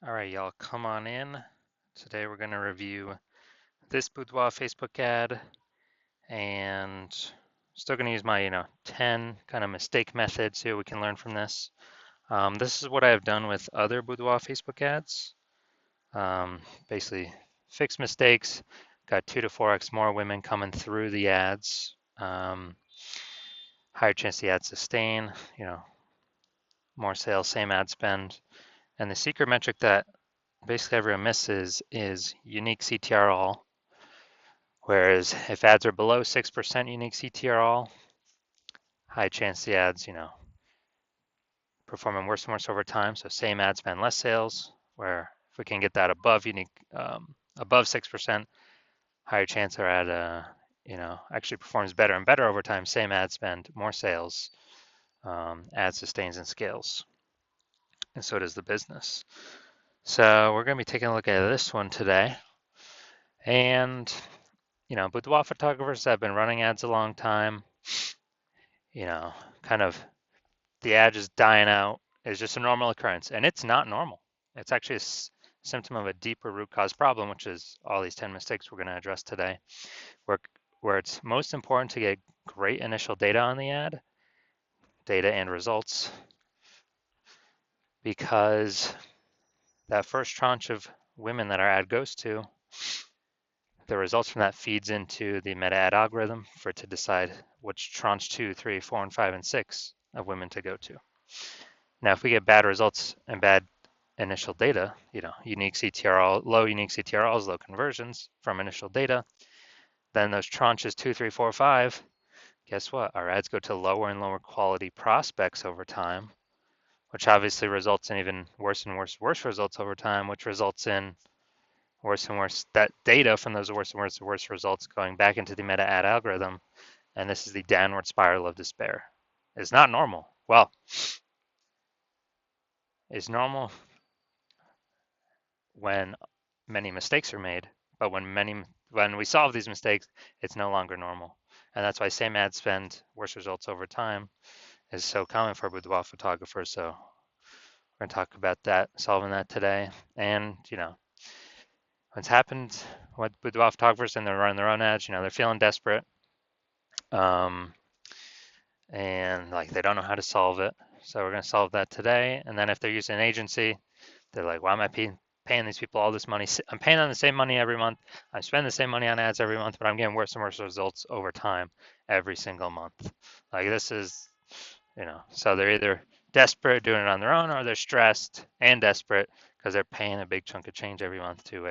All right, y'all, come on in. Today we're going to review this Boudoir Facebook ad, and still going to use my 10 kind of mistake methods here we can learn from this. This is what I've done with other Boudoir Facebook ads. Basically, fix mistakes, got 2 to 4x more women coming through the ads, higher chance the ads sustain, more sales, same ad spend. And the secret metric that basically everyone misses is unique CTR all. Whereas if ads are below 6% unique CTR all, high chance the ads, performing worse and worse over time. So same ad spend, less sales. Where if we can get that above above 6%, higher chance our ad, actually performs better and better over time. Same ad spend, more sales, ad sustains and scales, and so does the business. So we're going to be taking a look at this one today, and boudoir photographers have been running ads a long time. Kind of the ad is dying out is just a normal occurrence, and it's not normal. It's actually a symptom of a deeper root cause problem, which is all these 10 mistakes we're going to address today, where it's most important to get great initial data on the ad, data and results, because that first tranche of women that our ad goes to, the results from that feeds into the meta ad algorithm for it to decide which tranche 2, 3, 4, and 5, and 6 of women to go to. Now, if we get bad results and bad initial data, unique CTR, low unique CTRLs, low conversions from initial data, then those tranches 2, 3, 4, 5, guess what? Our ads go to lower and lower quality prospects over time, which obviously results in even worse and worse results over time, which results in worse and worse, that data from those worse and worse results going back into the meta ad algorithm. And this is the downward spiral of despair. It's not normal. Well, it's normal when many mistakes are made, but when we solve these mistakes, it's no longer normal. And that's why same ad spend, worse results over time is so common for boudoir photographers. So we're going to talk about that, solving that today. And, what's happened with boudoir photographers and they're running their own ads, they're feeling desperate. And like they don't know how to solve it. So we're going to solve that today. And then if they're using an agency, they're like, why am I paying these people all this money? I'm paying them the same money every month. I'm spending the same money on ads every month, but I'm getting worse and worse results over time every single month. Like this is, so they're either desperate doing it on their own, or they're stressed and desperate because they're paying a big chunk of change every month to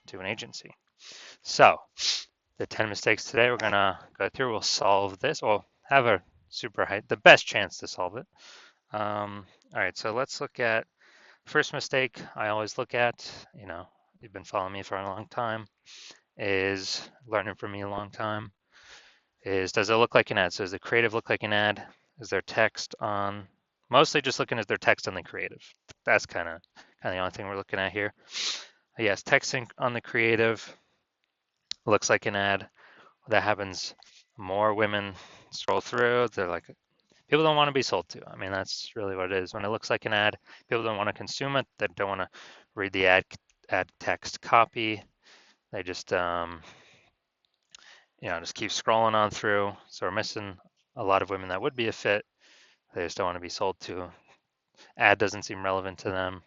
to an agency. So the 10 mistakes today we're gonna go through. We'll solve this. We'll have the best chance to solve it. All right, so let's look at first mistake I always look at, you've been following me for a long time, is learning from me a long time, is does it look like an ad? So does the creative look like an ad? Is there text on, mostly just looking at their text on the creative. That's kind of the only thing we're looking at here. Yes, texting on the creative looks like an ad. That happens, more women scroll through, they're like, people don't want to be sold to. I mean, that's really what it is. When it looks like an ad, people don't want to consume it. They don't want to read the ad text copy. They just, just keep scrolling on through. So we're missing a lot of women that would be a fit. They just don't want to be sold to. Ad doesn't seem relevant to them.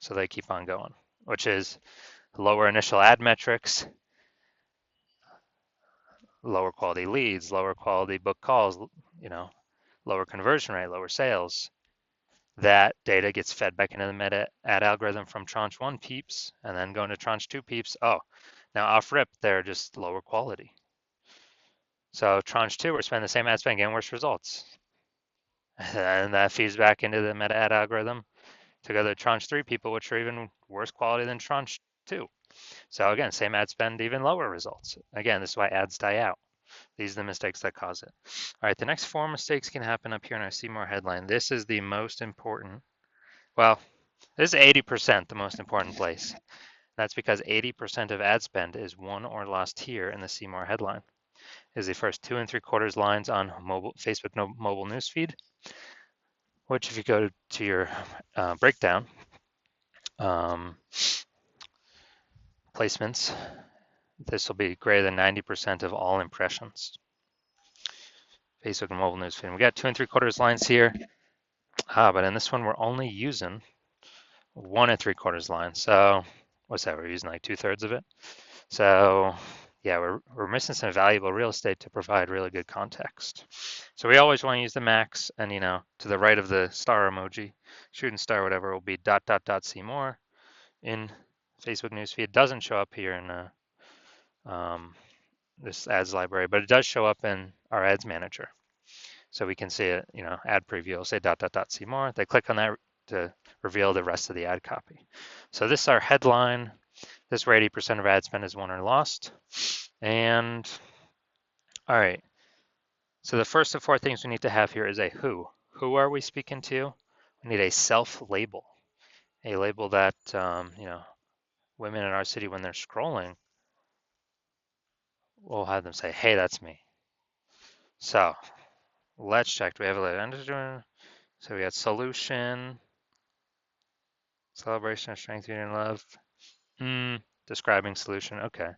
So they keep on going, which is lower initial ad metrics, lower quality leads, lower quality book calls, lower conversion rate, lower sales. That data gets fed back into the meta ad algorithm from tranche 1 peeps, and then going to tranche 2 peeps. Oh, now off rip, they're just lower quality. So tranche 2, we're spending the same ad spend, getting worse results. And that feeds back into the meta ad algorithm to go to tranche 3 people, which are even worse quality than tranche 2. So again, same ad spend, even lower results. Again, this is why ads die out. These are the mistakes that cause it. All right, the next 4 mistakes can happen up here in our See More headline. This is the most important. Well, this is 80% the most important place. That's because 80% of ad spend is won or lost here in the See More headline. Is the first 2 3/4 lines on Facebook mobile newsfeed, which if you go to your breakdown, placements. This will be greater than 90% of all impressions. Facebook and mobile newsfeed. We got 2 3/4 lines here, but in this one we're only using 1 3/4 lines. So what's that? We're using like 2/3 of it. So yeah, we're missing some valuable real estate to provide really good context. So we always want to use the max, and to the right of the star emoji, shooting star, whatever, will be ... see more in Facebook newsfeed. It doesn't show up here in this ads library, but it does show up in our ads manager. So we can see it, ad preview will say ... see more. They click on that to reveal the rest of the ad copy. So this is our headline. This where 80% of ad spend is won or lost. And all right, so the first of 4 things we need to have here is a who. Who are we speaking to? We need a self-label, a label that, women in our city, when they're scrolling, we'll have them say, hey, that's me. So let's check. Do we have a so we got solution, celebration of strength, unity, and love. Describing solution. Okay.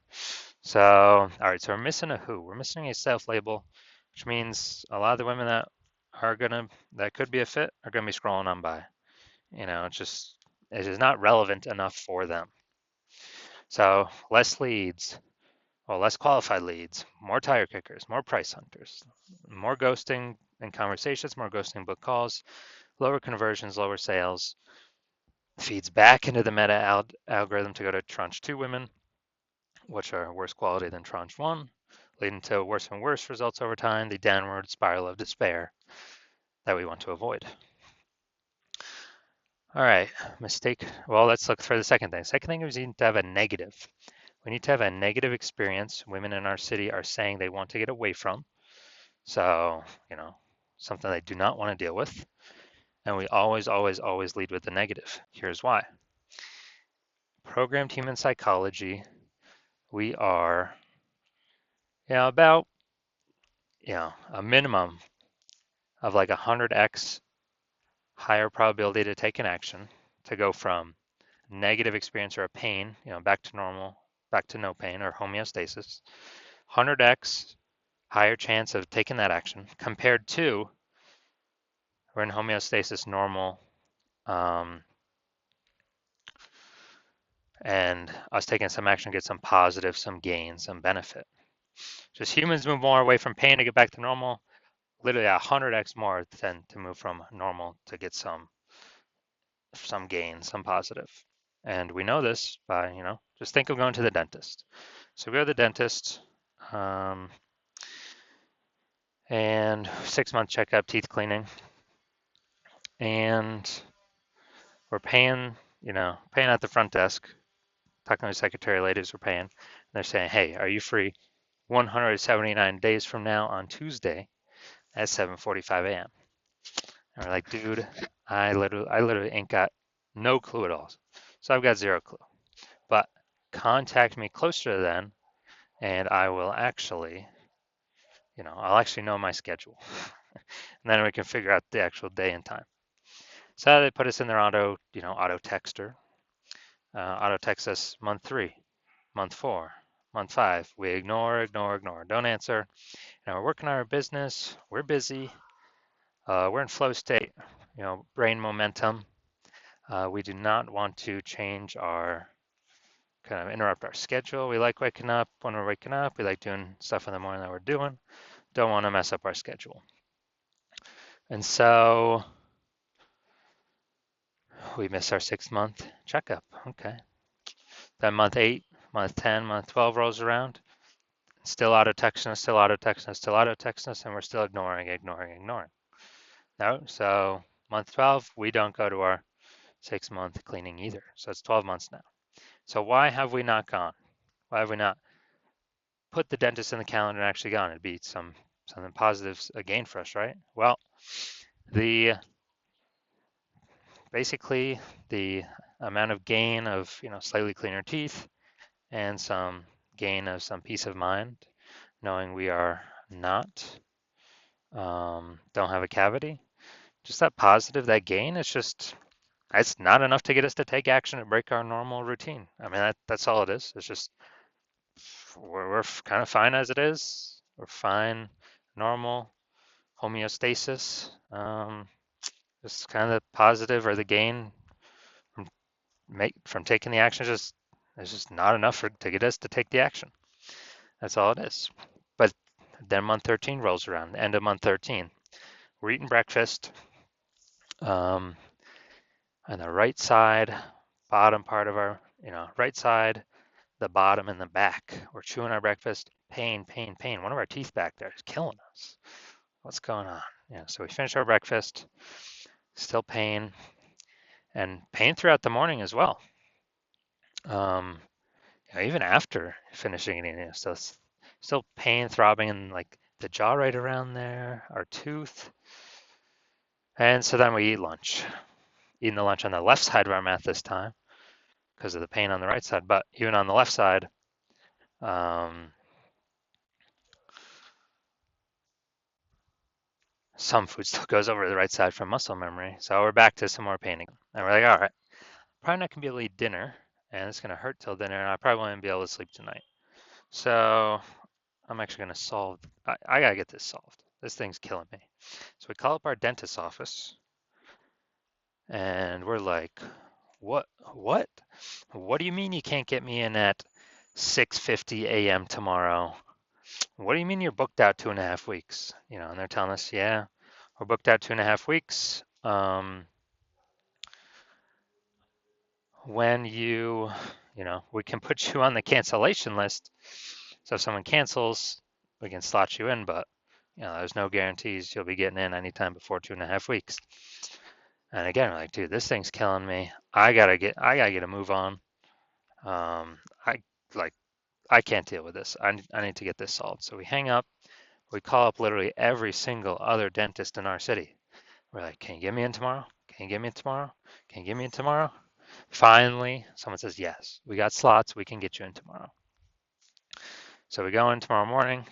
So, all right. So we're missing a who. We're missing a self-label, which means a lot of the women that could be a fit are gonna be scrolling on by. It is not relevant enough for them. So less leads, well, less qualified leads, more tire kickers, more price hunters, more ghosting in conversations, more ghosting book calls, lower conversions, lower sales, feeds back into the meta algorithm to go to tranche 2 women, which are worse quality than tranche 1, leading to worse and worse results over time, the downward spiral of despair that we want to avoid. All right, mistake. Well, let's look for the second thing. Second thing is we need to have a negative. We need to have a negative experience women in our city are saying they want to get away from. So, something they do not want to deal with. And we always, always, always lead with the negative. Here's why. Programmed human psychology, we are, about, a minimum of like 100x higher probability to take an action, to go from negative experience or a pain, back to normal, back to no pain or homeostasis, 100x higher chance of taking that action compared to we're in homeostasis, normal, and us taking some action, get some positive, some gain, some benefit. Just humans move more away from pain to get back to normal, literally 100x more than to move from normal to get some gain, some positive. And we know this by, just think of going to the dentist. So we go to the dentist, and 6-month checkup, teeth cleaning, and we're paying at the front desk, talking to the secretary ladies, we're paying. And they're saying, hey, are you free 179 days from now on Tuesday at 7:45 a.m.? And we're like, dude, I literally ain't got no clue at all. So I've got zero clue. But contact me closer to then, and I will actually, I'll actually know my schedule. And then we can figure out the actual day and time. So they put us in their auto texter. Auto text us month 3, month 4, month 5. We ignore, don't answer. We're working on our business. We're busy. We're in flow state, brain momentum. We do not want to change interrupt our schedule. We like waking up when we're waking up. We like doing stuff in the morning that we're doing. Don't want to mess up our schedule. And so we miss our 6-month checkup. Okay. Then month 8, month 10, month 12 rolls around. Still auto-texting us, and we're still ignoring. No, so month 12, we don't go to our 6-month cleaning either. So it's 12 months now. So why have we not gone? Why have we not put the dentist in the calendar and actually gone? It'd be something positive, a gain for us, right? Well, basically the amount of gain of slightly cleaner teeth and some gain of some peace of mind, knowing we are not don't have a cavity. Just that positive, that gain is just It's not enough to get us to take action and break our normal routine. I mean, that's all it is. It's just we're kind of fine as it is. We're fine, normal, homeostasis. Just kind of the positive or the gain from from taking the action. Just it's just not enough to get us to take the action. That's all it is. But then month 13 rolls around, the end of month 13. We're eating breakfast. On the right side, bottom part of our, right side, the bottom and the back. We're chewing our breakfast. Pain, pain, pain. One of our teeth back there is killing us. What's going on? Yeah, so we finish our breakfast, still pain, and pain throughout the morning as well. Even after finishing eating, still pain throbbing in like the jaw right around there, our tooth. And so then we eat lunch. Eating the lunch on the left side of our mouth this time because of the pain on the right side, but even on the left side, some food still goes over to the right side from muscle memory. So we're back to some more pain again. And we're like, all right, probably not gonna be able to eat dinner, and it's gonna hurt till dinner, and I probably won't be able to sleep tonight. So I'm actually gonna solve. I gotta get this solved. This thing's killing me. So we call up our dentist's office, and we're like, what? What do you mean you can't get me in at 6:50 a.m. tomorrow? What do you mean you're booked out 2.5 weeks? And they're telling us, yeah, we're booked out 2.5 weeks. When we can put you on the cancellation list. So if someone cancels, we can slot you in, but there's no guarantees you'll be getting in anytime before 2.5 weeks. And again, we're like, dude, this thing's killing me. I gotta get a move on. I can't deal with this. I need to get this solved. So we hang up. We call up literally every single other dentist in our city. We're like, can you get me in tomorrow? Can you get me in tomorrow? Can you get me in tomorrow? Finally, someone says, yes, we got slots. We can get you in tomorrow. So we go in tomorrow morning.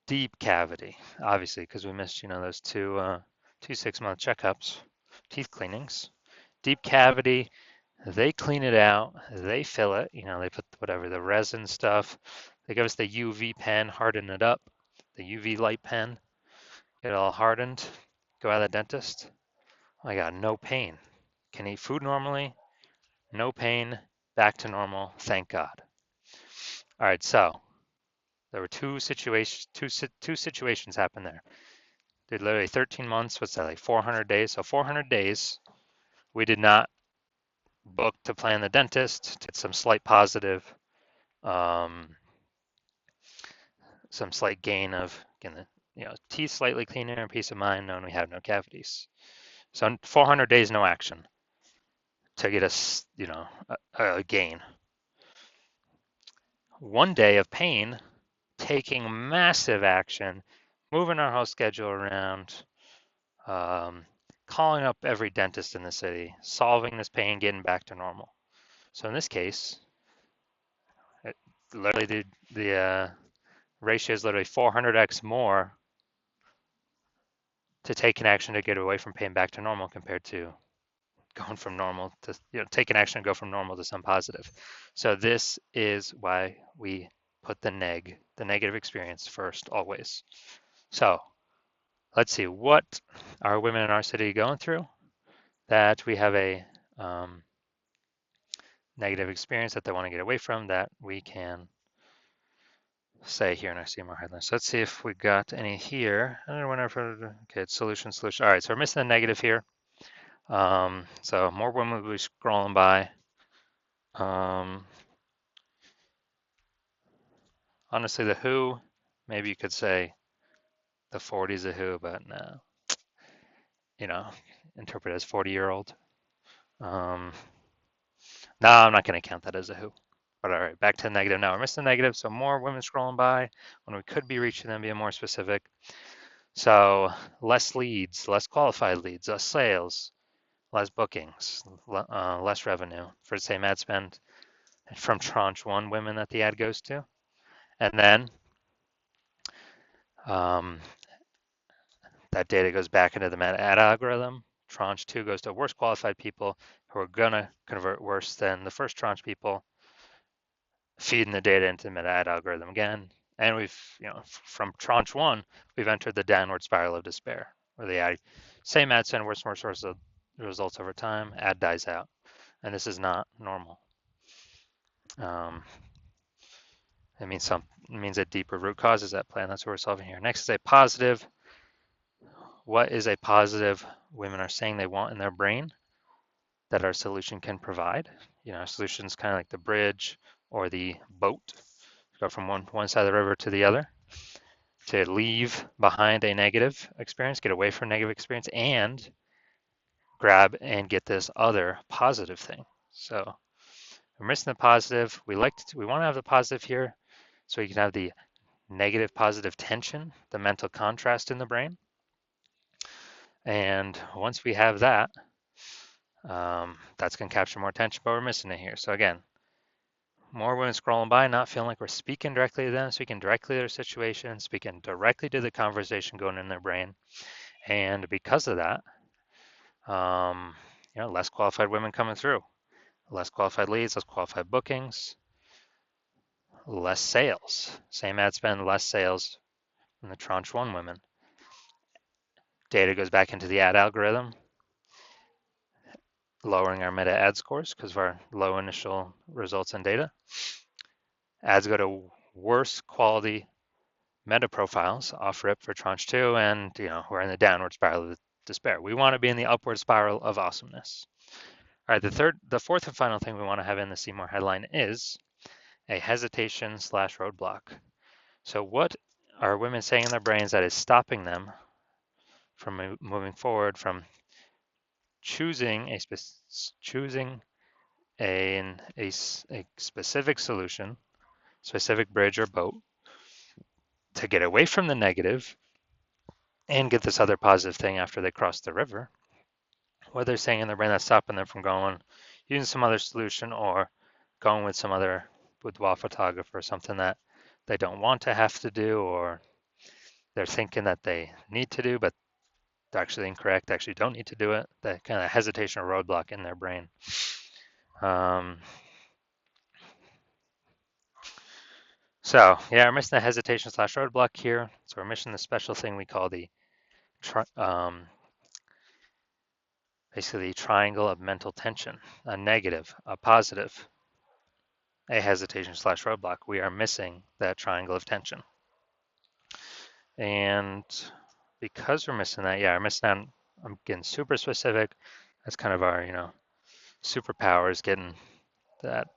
Deep cavity, obviously, because we missed, those two 6-month checkups, teeth cleanings. Deep cavity. They clean it out. They fill it. They put whatever the resin stuff. They give us the UV pen, harden it up. The UV light pen, get it all hardened. Go out of the dentist. Oh my God, no pain. Can eat food normally. No pain. Back to normal. Thank God. All right, so there were two situations happened there. Did literally 13 months. What's that, like 400 days? So 400 days, we did not book to plan the dentist. Did some slight positive, some slight gain of, again, teeth slightly cleaner and peace of mind knowing we have no cavities. So 400 days, no action to get us, a gain. 1 day of pain, taking massive action, moving our whole schedule around, calling up every dentist in the city, solving this pain, getting back to normal. So in this case, literally the ratio is literally 400x more to take an action to get away from pain back to normal compared to going from normal to, take an action and go from normal to some positive. So this is why we put the negative experience first always. So let's see, what are women in our city going through that we have a negative experience that they want to get away from that we can say here in our CMR headlines. So let's see if we got any here. I don't know whenever, okay, it's solution. All right, so we're missing the negative here. So more women will be scrolling by. Honestly, the Who, maybe you could say the 40s of Who, but no, interpret as 40-year-old. No, I'm not going to count that as a Who. But all right, back to the negative. Now we're missing the negative, so more women scrolling by when we could be reaching them, being more specific. So less leads, less qualified leads, less sales, less bookings, less revenue for the same ad spend from tranche 1 women that the ad goes to. And then that data goes back into the meta ad algorithm tranche 2 goes to worse qualified people who are gonna convert worse than the first tranche people, feeding the data into the meta ad algorithm again. And we've, from tranche 1, we've entered the downward spiral of despair, where the same ad spend, worse and worse results over time, ad dies out. And this is not normal. It means a deeper root cause is at play, and that's what we're solving here. Next is a positive. What is a positive women are saying they want in their brain that our solution can provide? Our solution is kind of like the bridge or the boat. Go from one side of the river to the other, to leave behind a negative experience, get away from negative experience, and grab and get this other positive thing. So we're missing the positive. We want to have the positive here so we can have the negative positive tension, the mental contrast in the brain. And once we have that, that's going to capture more attention, but we're missing it here. So again, more women scrolling by, not feeling like we're speaking directly to them, speaking directly to their situation, speaking directly to the conversation going in their brain. And because of that, less qualified women coming through, less qualified leads, less qualified bookings, less sales. Same ad spend, less sales in the tranche 1 women. Data goes back into the ad algorithm, lowering our meta ad scores because of our low initial results and data. Ads go to worse quality meta profiles off rip for tranche 2, and we're in the downward spiral of despair. We want to be in the upward spiral of awesomeness. All right, the fourth and final thing we want to have in the Seymour headline is a hesitation/roadblock. So what are women saying in their brains that is stopping them from moving forward, from choosing a specific solution, specific bridge or boat, to get away from the negative and get this other positive thing after they cross the river? What they're saying in their brain that's stopping them from going, using some other solution or going with some other boudoir photographer, something that they don't want to have to do, or they're thinking that they need to do, but they're actually incorrect, they actually don't need to do it. That kind of hesitation or roadblock in their brain. So yeah, we're missing the hesitation/roadblock here. So we're missing the special thing we call the basically the triangle of mental tension: a negative, a positive, a hesitation/roadblock. We are missing that triangle of tension. And because we're missing that, we're missing that. I'm getting super specific. That's kind of our, superpowers, getting that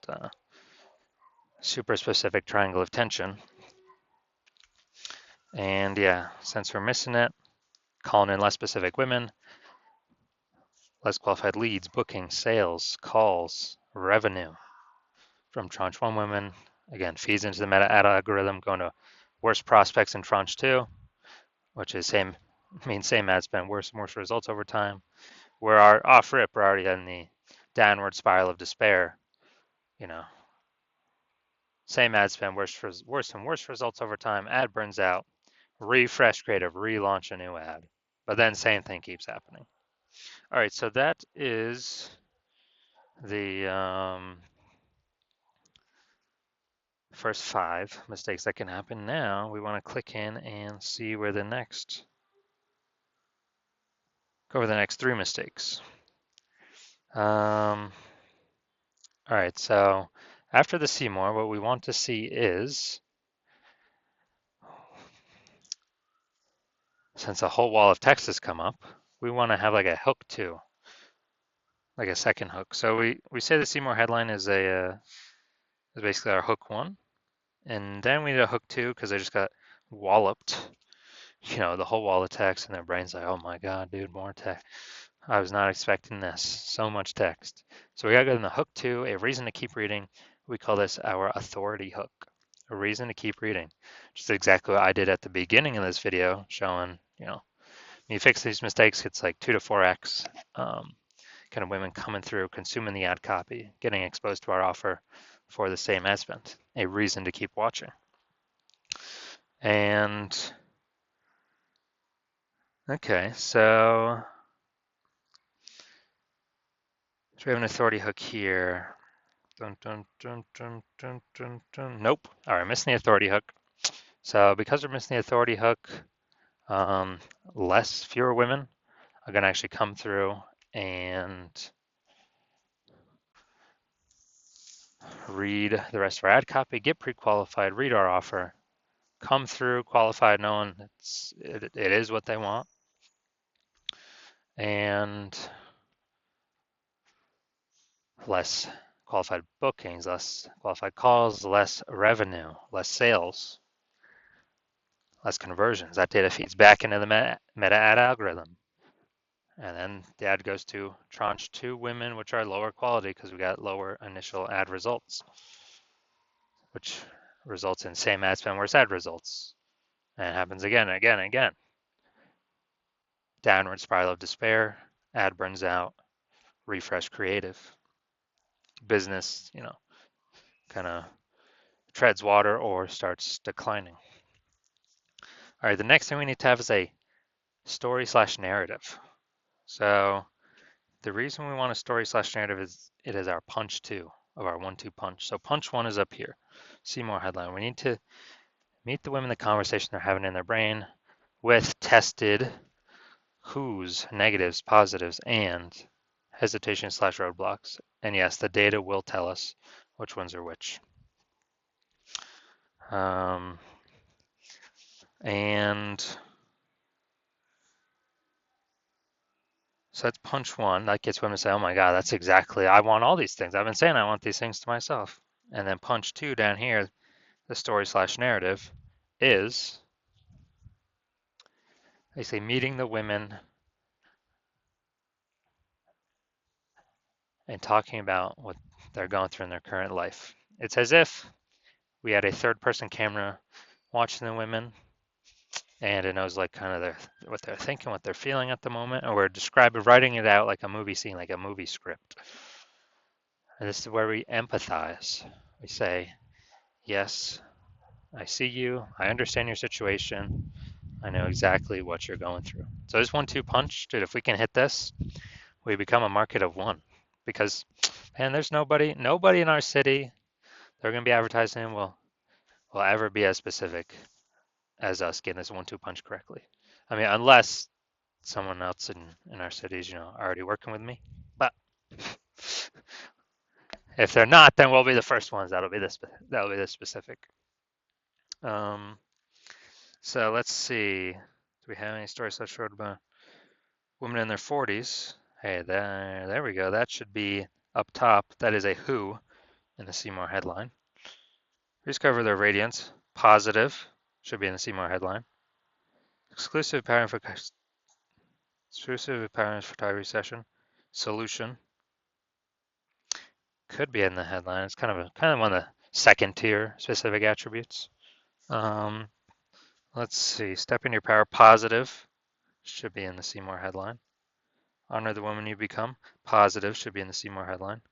super specific triangle of tension. And since we're missing it, calling in less specific women, less qualified leads, bookings, sales, calls, revenue from tranche 1 women, again, feeds into the meta ad algorithm, going to worse prospects in tranche 2, which is same ad spend, worse and worse results over time. Where our off rip, we're already in the downward spiral of despair. Same ad spend, worse and worse results over time. Ad burns out, refresh creative, relaunch a new ad. But then same thing keeps happening. All right, so that is the first 5 mistakes that can happen. Now we want to click in and see where go over the next 3 mistakes. All right, so after the see more, what we want to see is, since a whole wall of text has come up, we want to have like a hook too, like a second hook. So we say the see more headline is basically our hook 1, and then we need a hook 2 because they just got walloped, the whole wall of text, and their brain's like, oh my god, dude, more text. I was not expecting this, so much text. So we gotta go in the hook 2, a reason to keep reading. We call this our authority hook, a reason to keep reading. Just exactly what I did at the beginning of this video, showing, when you fix these mistakes, it's like 2 to 4x kind of women coming through, consuming the ad copy, getting exposed to our offer for the same ad spend, a reason to keep watching. And okay, so So we have an authority hook here. Dun, dun, dun, dun, dun, dun, dun. Nope. All right, missing the authority hook. So because we're missing the authority hook, fewer women are going to actually come through and read the rest of our ad copy, get pre-qualified, read our offer, come through qualified, knowing it is what they want, and less qualified bookings, less qualified calls, less revenue, less sales, less conversions. That data feeds back into the meta ad algorithm. And then the ad goes to tranche 2 women, which are lower quality because we got lower initial ad results, which results in same ad spend, worse ad results. And it happens again and again and again. Downward spiral of despair, ad burns out, refresh creative. Business, kind of treads water or starts declining. All right, the next thing we need to have is a story/narrative. So the reason we want a story/narrative is it is our punch 2 of our 1-2 punch. So punch 1 is up here. See more headline. We need to meet the women, the conversation they're having in their brain with tested who's, negatives, positives, and hesitation/roadblocks. And yes, the data will tell us which ones are which. And so that's punch 1. That gets women to say, oh my God, that's exactly, I want all these things. I've been saying I want these things to myself. And then punch 2 down here, the story/narrative is basically meeting the women and talking about what they're going through in their current life. It's as if we had a third-person camera watching the women, and it knows like kind of what they're thinking, what they're feeling at the moment, and we're writing it out like a movie scene, like a movie script. And this is where we empathize. We say, yes, I see you. I understand your situation. I know exactly what you're going through. So this 1-2 punch, dude, if we can hit this, we become a market of one. Because, man, there's nobody in our city they're going to be advertising in will ever be as specific as us getting this 1-2 punch correctly. I mean, unless someone else in our cities, already working with me. But if they're not, then we'll be the first ones. That'll be this specific. So let's see. Do we have any stories such short about women in their 40s? Hey, there we go. That should be up top. That is a who in the See More headline. Rediscover their radiance. Positive should be in the See More headline. Exclusive patterns for photography session. Solution could be in the headline. It's kind of one of the second tier specific attributes. Let's see. Step in your power. Positive should be in the See More headline. Honor the woman you become. Positive should be in the See More headline.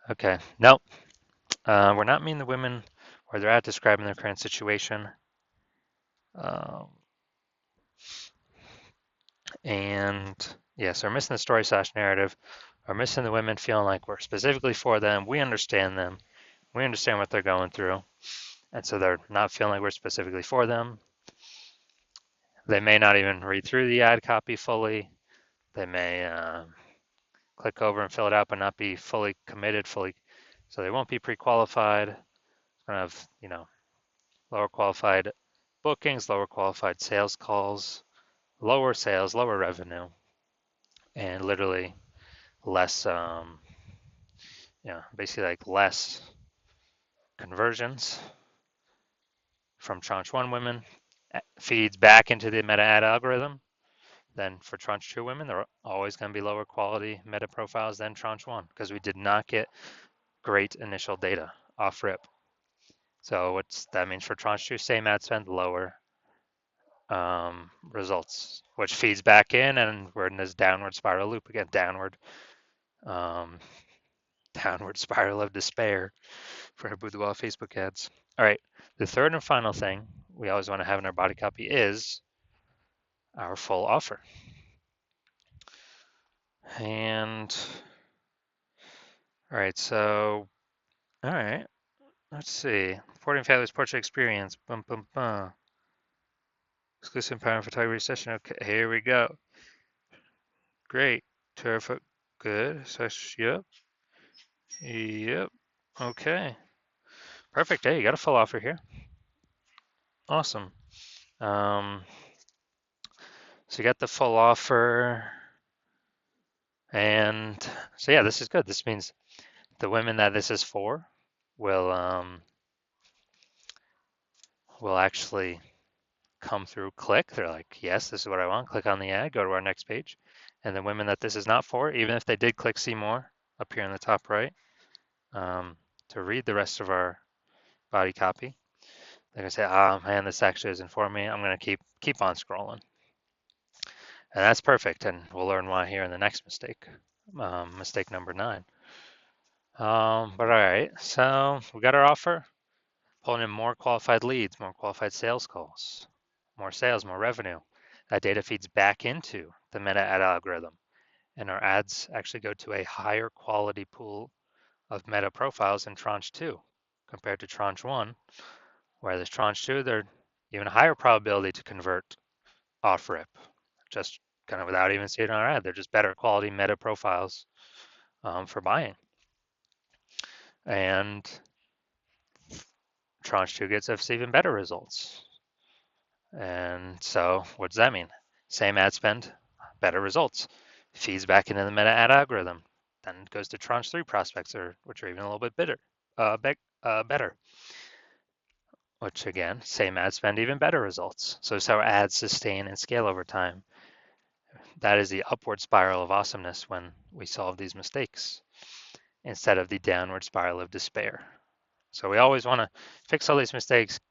Okay. Nope. We're not meeting the women where they're at, describing their current situation. And yes, we're missing the story/narrative. We're missing the women feeling like we're specifically for them. We understand them. We understand what they're going through. And so they're not feeling like we're specifically for them. They may not even read through the ad copy fully. They may click over and fill it out, but not be fully committed, so they won't be pre-qualified. It's going to have, lower qualified bookings, lower qualified sales calls, lower sales, lower revenue, and literally less, basically like less conversions from tranche 1 women, feeds back into the meta ad algorithm. Then for tranche 2 women, they're always going to be lower quality meta profiles than tranche 1 because we did not get great initial data off rip. So what's that means for tranche 2? Same ad spend, lower results, which feeds back in, and we're in this downward spiral loop again. Downward spiral of despair for our Boudoir Facebook ads. All right, the third and final thing we always want to have in our body copy is our full offer. And all right, so all right, let's see. 14 Fabulous Portrait Experience. Bum bum bum. Exclusive Power Photography session. Okay, here we go. Great. Terrific. Good. So, yep. Yep. Okay. Perfect. Hey, you got a full offer here. Awesome. So you got the full offer, and so yeah, this is good. This means the women that this is for will actually come through, click. They're like, yes, this is what I want. Click on the ad, go to our next page. And the women that this is not for, even if they did click see more up here in the top right, to read the rest of our body copy, they're gonna say, oh man, this actually isn't for me. I'm gonna keep on scrolling. And that's perfect. And we'll learn why here in the next mistake, mistake number 9. But all right, so we got our offer, pulling in more qualified leads, more qualified sales calls, more sales, more revenue. That data feeds back into the meta ad algorithm, and our ads actually go to a higher quality pool of meta profiles in tranche 2 compared to tranche 1, where this tranche 2, they're even higher probability to convert off rip, just kind of without even seeing our ad. They're just better quality meta profiles for buying. And tranche 2 gets us even better results. And so what does that mean? Same ad spend, better results. Feeds back into the meta ad algorithm. Then it goes to tranche 3 prospects, which are even a little bit better. Which again, same ad spend, even better results. So it's how ads sustain and scale over time. That is the upward spiral of awesomeness when we solve these mistakes, instead of the downward spiral of despair. So we always want to fix all these mistakes,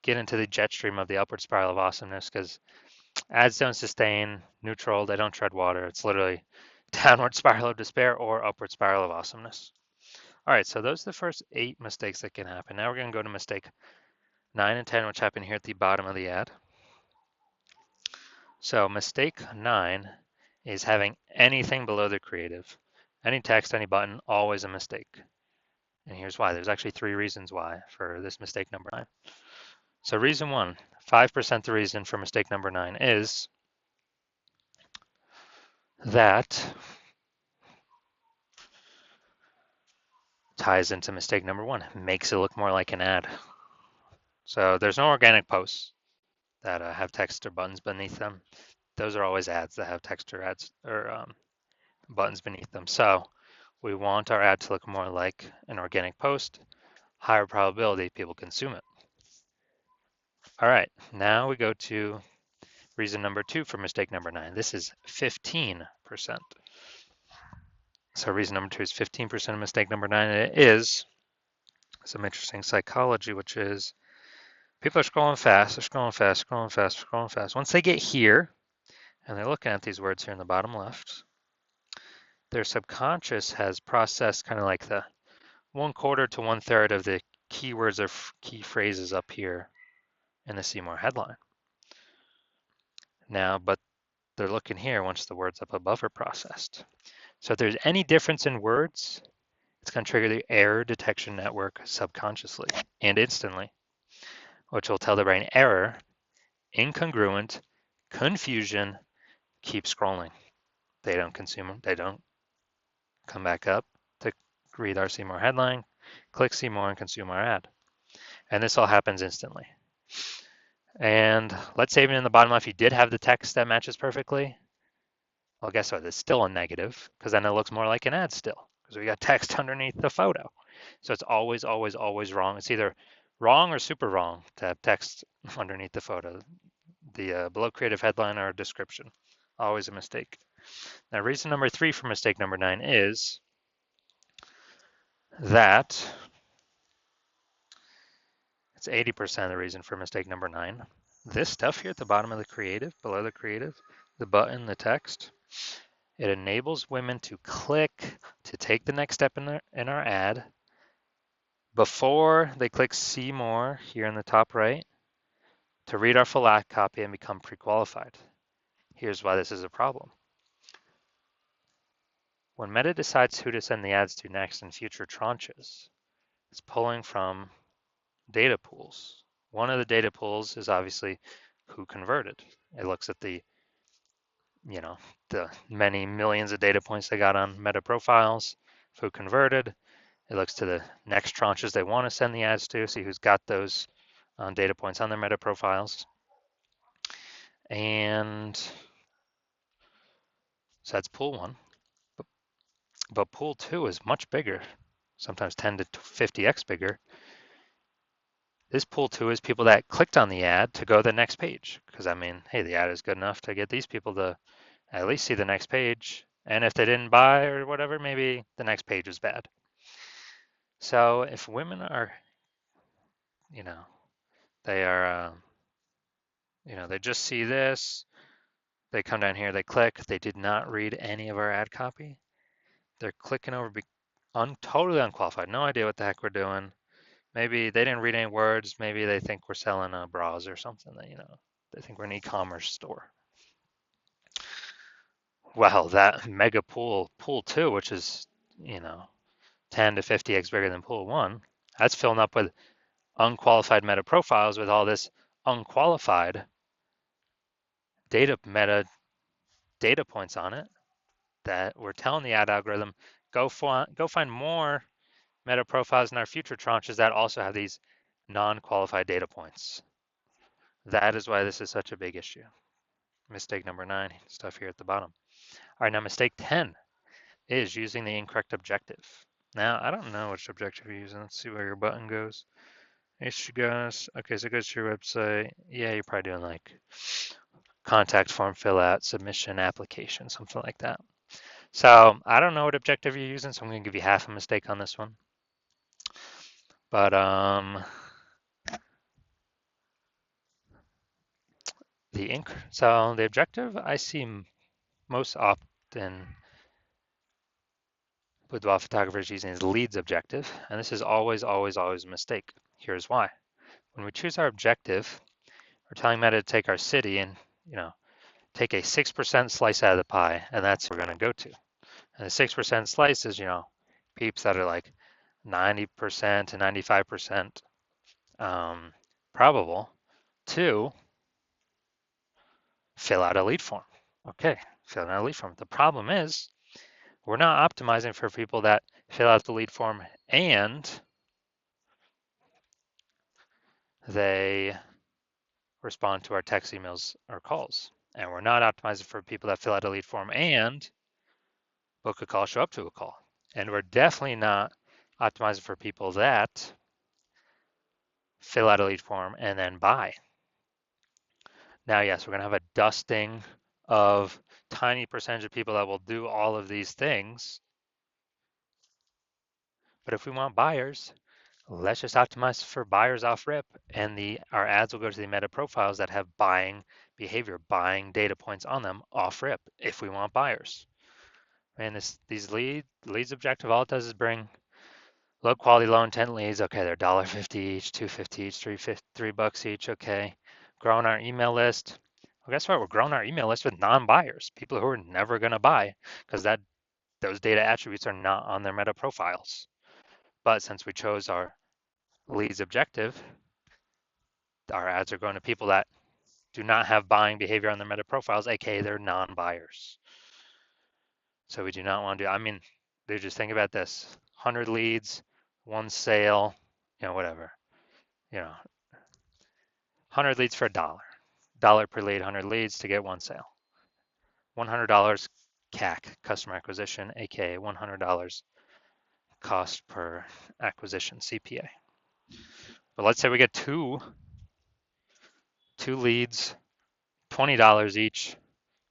get into the jet stream of the upward spiral of awesomeness, because ads don't sustain, neutral, they don't tread water. It's literally downward spiral of despair or upward spiral of awesomeness. All right, so those are the first 8 mistakes that can happen. Now we're going to go to mistake 9 and 10, which happen here at the bottom of the ad. So mistake 9 is having anything below the creative. Any text, any button, always a mistake. And here's why. There's actually 3 reasons why for this mistake number 9. So reason 1, 5% the reason for mistake number 9 is that ties into mistake number 1, makes it look more like an ad. So there's no organic posts that have text or buttons beneath them. Those are always ads that have text or ads or buttons beneath them. So we want our ad to look more like an organic post, higher probability people consume it. All right, now we go to reason number 2 for mistake number 9. This is 15%. So reason number 2 is 15% of mistake number 9. And it is some interesting psychology, which is people are scrolling fast, they're scrolling fast, scrolling fast, scrolling fast. Once they get here, and they're looking at these words here in the bottom left, their subconscious has processed kind of like the 1/4 to 1/3 of the keywords or key phrases up here in the See More headline. Now, but they're looking here once the words up above are processed. So if there's any difference in words, it's going to trigger the error detection network subconsciously and instantly, which will tell the brain error, incongruent, confusion, keep scrolling. They don't consume them. They don't come back up to read our See More headline, click See More and consume our ad. And this all happens instantly. And let's say even in the bottom left, you did have the text that matches perfectly. Well, guess what? It's still a negative because then it looks more like an ad still because we got text underneath the photo. So it's always, always, always wrong. It's either wrong or super wrong to have text underneath the photo. The below creative headline or description, always a mistake. Now, reason number 3 for mistake number 9 is that it's 80% of the reason for mistake number 9. This stuff here at the bottom of the creative, below the creative, the button, the text, it enables women to click to take the next step in our ad before they click See More here in the top right to read our full ad copy and become pre-qualified. Here's why this is a problem. When Meta decides who to send the ads to next in future tranches, it's pulling from data pools. One of the data pools is obviously who converted. It looks at the, the many millions of data points they got on Meta profiles, who converted. It looks to the next tranches they want to send the ads to, see who's got those data points on their Meta profiles. And so that's pool one. But pool two is much bigger, sometimes 10 to 50x bigger. This pool two is people that clicked on the ad to go to the next page. Because I mean, hey, the ad is good enough to get these people to at least see the next page. And if they didn't buy or whatever, maybe the next page is bad. So if women are, they are, they just see this, they come down here, they click, they did not read any of our ad copy. They're clicking over, totally unqualified, no idea what the heck we're doing. Maybe they didn't read any words. Maybe they think we're selling bras or something that, they think we're an e-commerce store. Well, that mega pool two, which is, 10 to 50x bigger than pool one, that's filling up with unqualified meta profiles with all this unqualified meta data points on it that we're telling the ad algorithm, go find more meta profiles in our future tranches that also have these non-qualified data points. That is why this is such a big issue. Mistake number 9, stuff here at the bottom. All right, now mistake 10 is using the incorrect objective. Now, I don't know which objective you're using. Let's see where your button goes. Okay, so it goes to your website. Yeah, you're probably doing like contact form fill out, submission, application, something like that. So I don't know what objective you're using, so I'm going to give you half a mistake on this one. But so the objective I see most often Boudoir photographers using is leads objective, and this is always, always, always a mistake. Here's why. When we choose our objective, we're telling Meta to take our city and, take a 6% slice out of the pie, and that's what we're going to go to. And the 6% slice is, peeps that are like 90% to 95% probable to fill out a lead form. Okay, fill out a lead form. The problem is we're not optimizing for people that fill out the lead form and they respond to our text, emails, or calls. And we're not optimizing for people that fill out a lead form and book a call, show up to a call. And we're definitely not optimizing for people that fill out a lead form and then buy. Now, yes, we're going to have a dusting of tiny percentage of people that will do all of these things. But if we want buyers, let's just optimize for buyers off rip, and our ads will go to the meta profiles that have buying behavior, buying data points on them off rip if we want buyers. And these leads objective, all it does is bring low quality, low intent leads. Okay, they're $1.50 each, $2.50 each, $3 each. Okay, growing our email list. Well, guess what? We're growing our email list with non-buyers, people who are never going to buy because those data attributes are not on their meta profiles. But since we chose our leads objective, our ads are going to people that do not have buying behavior on their meta profiles, aka they're non-buyers. So we do not want to dude, just think about this. 100 leads, one sale, whatever. 100 leads for $1. $1 per lead, 100 leads to get one sale. $100 CAC, customer acquisition, aka $100 cost per acquisition, CPA. But let's say we get two leads, $20 each,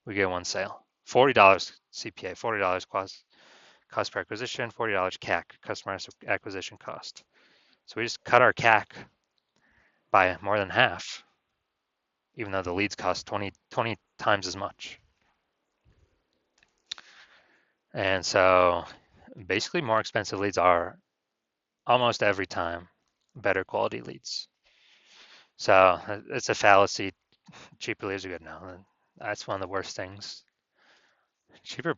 we get one sale. $40 CPA, $40 cost per acquisition, $40 CAC, customer acquisition cost. So we just cut our CAC by more than half, even though the leads cost 20 times as much. And so basically more expensive leads are almost every time better quality leads. So it's a fallacy. Cheaper leads are good. No, that's one of the worst things. Cheaper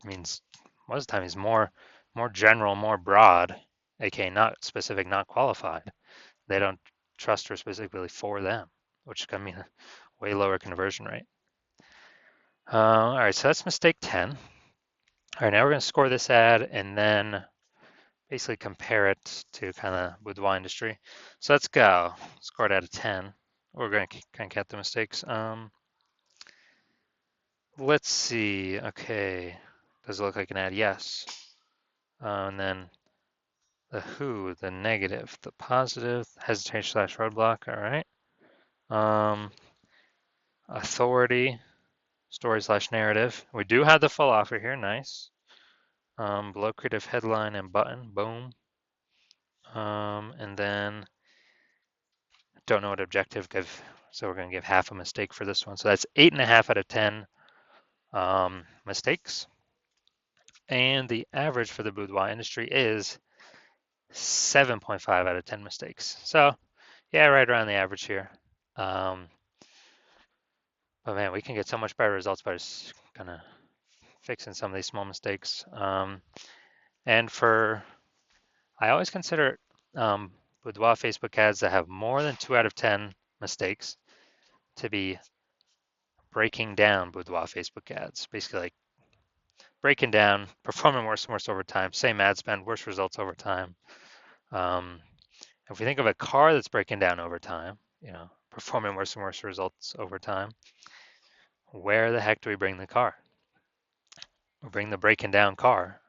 means most of the time he's more general, more broad, aka not specific, not qualified. They don't trust her specifically for them, which can mean a way lower conversion rate. All right, so that's mistake 10. All right, now we're going to score this ad and then basically compare it to kind of boudoir industry. So let's go. Score it out of 10. We're going to kind of count the mistakes. Let's see. Okay. Does it look like an ad? Yes. And then the who, the negative, the positive, hesitation / roadblock. All right. Authority, story / narrative. We do have the full offer here. Nice. Below creative headline and button. Boom. And then don't know what objective give. So we're going to give half a mistake for this one. So that's 8.5 out of 10 mistakes. And the average for the boudoir industry is 7.5 out of 10 mistakes. So yeah, right around the average here. But man, we can get so much better results by just kind of fixing some of these small mistakes. And I always consider boudoir Facebook ads that have more than 2 out of 10 mistakes to be breaking down boudoir Facebook ads. Basically like breaking down, performing worse and worse over time, same ad spend, worse results over time. If we think of a car that's breaking down over time, performing worse and worse results over time, where the heck do we bring the car? We bring the breaking down car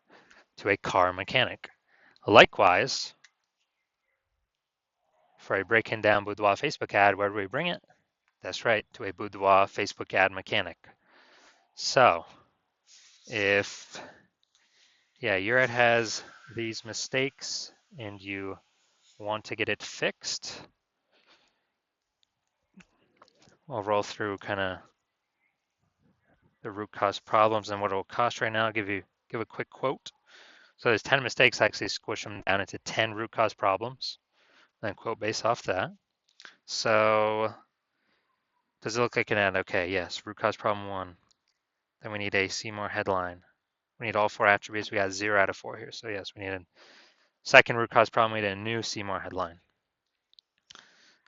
to a car mechanic. Likewise, for a breaking down boudoir Facebook ad, where do we bring it? That's right, to a boudoir Facebook ad mechanic. So if your ad has these mistakes and you want to get it fixed, we'll roll through kind of the root cause problems and what it will cost right now. I'll give a quick quote. So there's 10 mistakes. I actually squish them down into 10 root cause problems, then quote based off that. So does it look like an ad? Okay, yes, root cause problem 1. Then we need a see more headline. We need all 4 attributes. We got 0 out of 4 here. So yes, we need a second root cause problem. We need a new see more headline.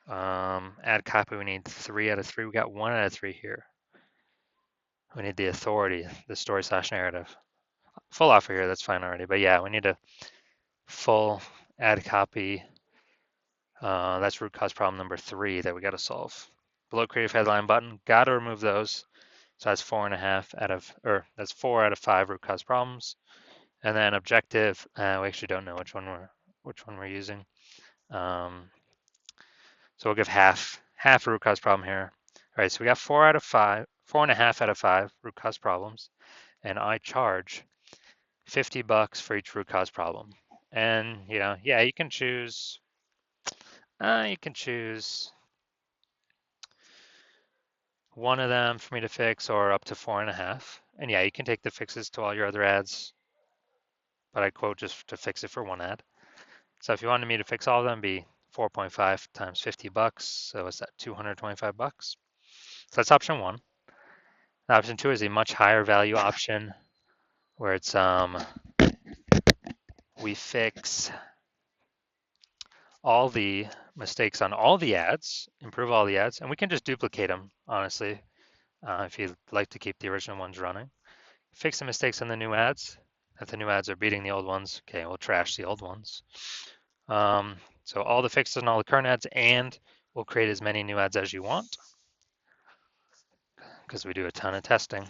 Ad copy, we need 3 out of 3. We got 1 out of 3 here. We need the authority, the story / narrative. Full offer here, that's fine already. But yeah, we need a full ad copy. That's root cause problem number 3 that we got to solve. Below creative headline button, got to remove those. So that's 4.5 out of, or that's 4 out of 5 root cause problems. And then objective, we actually don't know which one we're using. So we'll give half root cause problem here. All right, so we got 4.5 out of 5 root cause problems, and I charge $50 for each root cause problem. And you can choose. One of them for me to fix, or up to 4.5. And yeah, you can take the fixes to all your other ads, but I quote just to fix it for one ad. So if you wanted me to fix all of them, it'd be 4.5 times $50. So it's at $225. So that's option 1. Option 2 is a much higher value option where it's we fix all the mistakes on all the ads, improve all the ads, and we can just duplicate them, honestly, if you'd like to keep the original ones running. Fix the mistakes on the new ads. If the new ads are beating the old ones, okay, we'll trash the old ones. So all the fixes on all the current ads, and we'll create as many new ads as you want, because we do a ton of testing.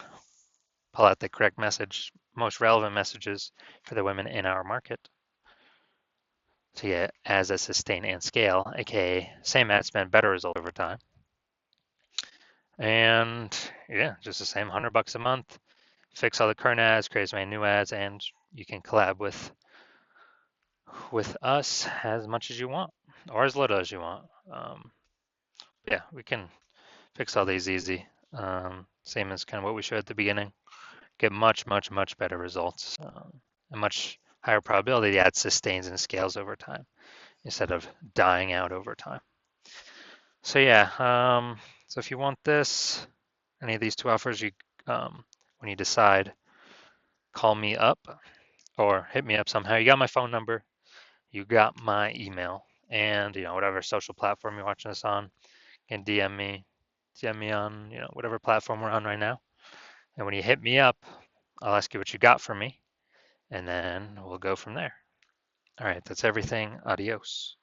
Pull out the correct message, most relevant messages for the women in our market. So yeah, as a sustain and scale, aka same ad spend, better result over time. And yeah, just the same, $100 a month. Fix all the current ads, create as many new ads, and you can collab with us as much as you want, or as little as you want. Yeah, we can fix all these easy. Same as kind of what we showed at the beginning. Get much better results, and much higher probability the ad sustains and scales over time instead of dying out over time. So yeah, so if you want this, any of these 2 offers, you when you decide, call me up or hit me up somehow. You got my phone number, you got my email, and whatever social platform you're watching this on, you can DM me on whatever platform we're on right now. And when you hit me up, I'll ask you what you got for me, and then we'll go from there. All right, that's everything. Adios.